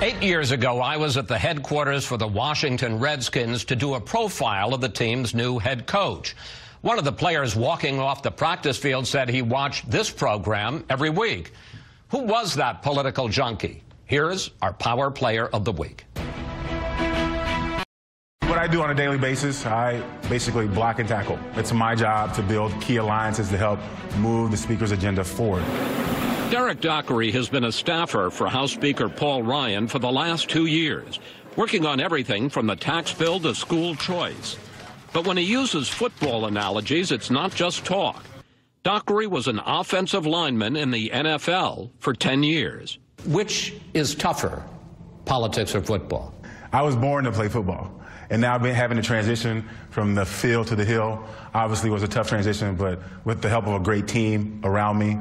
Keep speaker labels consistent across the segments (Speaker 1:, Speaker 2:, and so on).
Speaker 1: 8 years ago, I was at the headquarters for the Washington Redskins to do a profile of the team's new head coach. One of the players walking off the practice field said he watched this program every week. Who was that political junkie? Here's our Power Player of the Week.
Speaker 2: What I do on a daily basis, I basically block and tackle. It's my job to build key alliances to help move the speaker's agenda forward.
Speaker 1: Derrick Dockery has been a staffer for House Speaker Paul Ryan for the last 2 years, working on everything from the tax bill to school choice. But when he uses football analogies, it's not just talk. Dockery was an offensive lineman in the NFL for 10 years. Which is tougher, politics or football?
Speaker 2: I was born to play football, and now I've been having to transition from the field to the hill. Obviously, it was a tough transition, but with the help of a great team around me,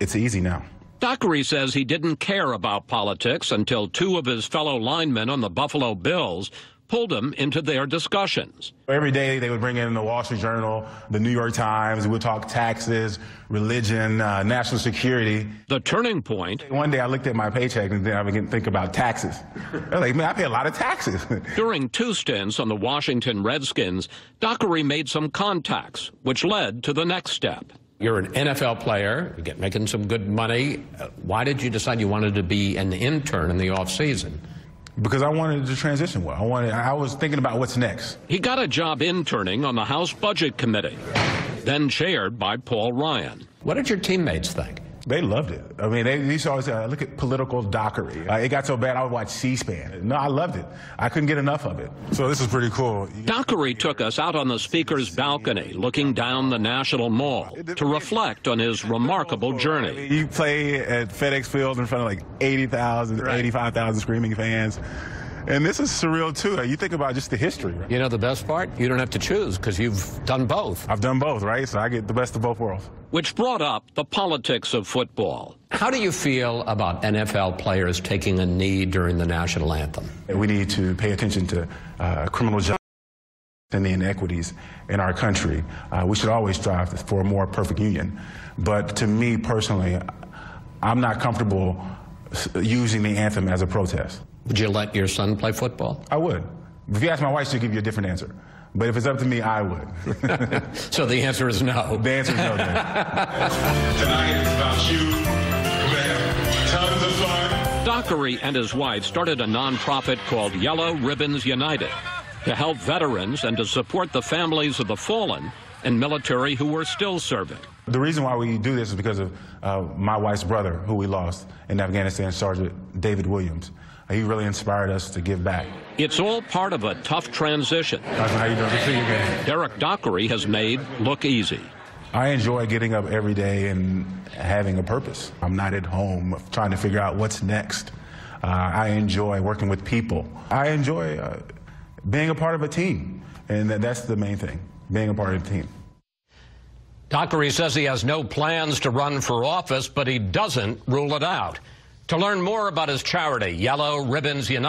Speaker 2: it's easy now.
Speaker 1: Dockery says he didn't care about politics until two of his fellow linemen on the Buffalo Bills pulled him into their discussions.
Speaker 2: Every day they would bring in the Wall Street Journal, the New York Times. We would talk taxes, religion, national security.
Speaker 1: The turning point.
Speaker 2: One day I looked at my paycheck and then I began to think about taxes. I was like, man, I pay a lot of taxes.
Speaker 1: During 2 stints on the Washington Redskins, Dockery made some contacts, which led to the next step. You're an NFL player, you're making some good money. Why did you decide you wanted to be an intern in the off-season?
Speaker 2: Because I wanted to transition well. I was thinking about what's next. He
Speaker 1: got a job interning on the House Budget Committee, then chaired by Paul Ryan. What did your teammates think?
Speaker 2: They loved it. I mean, they used to always say, look at political Dockery. It got so bad I would watch C-SPAN. No, I loved it. I couldn't get enough of it. So this is pretty cool.
Speaker 1: Dockery took us out on the speaker's balcony, looking down the National Mall, to reflect on his remarkable journey.
Speaker 2: I mean, you play at FedEx Field in front of like 80,000, 85,000 screaming fans. And this is surreal, too. You think about just the history. Right?
Speaker 1: You know the best part? You don't have to choose because you've done both.
Speaker 2: I've done both, right? So I get the best of both worlds.
Speaker 1: Which brought up the politics of football. How do you feel about NFL players taking a knee during the national anthem?
Speaker 2: We need to pay attention to criminal justice and the inequities in our country. We should always strive for a more perfect union. But to me personally, I'm not comfortable using the anthem as a protest.
Speaker 1: Would you let your son play football?
Speaker 2: I would. If you ask my wife, she'll give you a different answer. But if it's up to me, I would.
Speaker 1: So the answer is no.
Speaker 2: The answer is no.
Speaker 3: Tonight is about you. We're going to have tons of fun.
Speaker 1: Dockery and his wife started a nonprofit called Yellow Ribbons United to help veterans and to support the families of the fallen and military who were still serving.
Speaker 2: The reason why we do this is because of my wife's brother, who we lost in Afghanistan, Sergeant David Williams. He really inspired us to give back.
Speaker 1: It's all part of a tough transition.
Speaker 2: How you doing? Good to see you again.
Speaker 1: Derrick Dockery has made look easy.
Speaker 2: I enjoy getting up every day and having a purpose. I'm not at home trying to figure out what's next. I enjoy working with people. I enjoy being a part of a team, and that's the main thing, being a part of the team.
Speaker 1: Dockery says he has no plans to run for office, but he doesn't rule it out. To learn more about his charity, Yellow Ribbons United,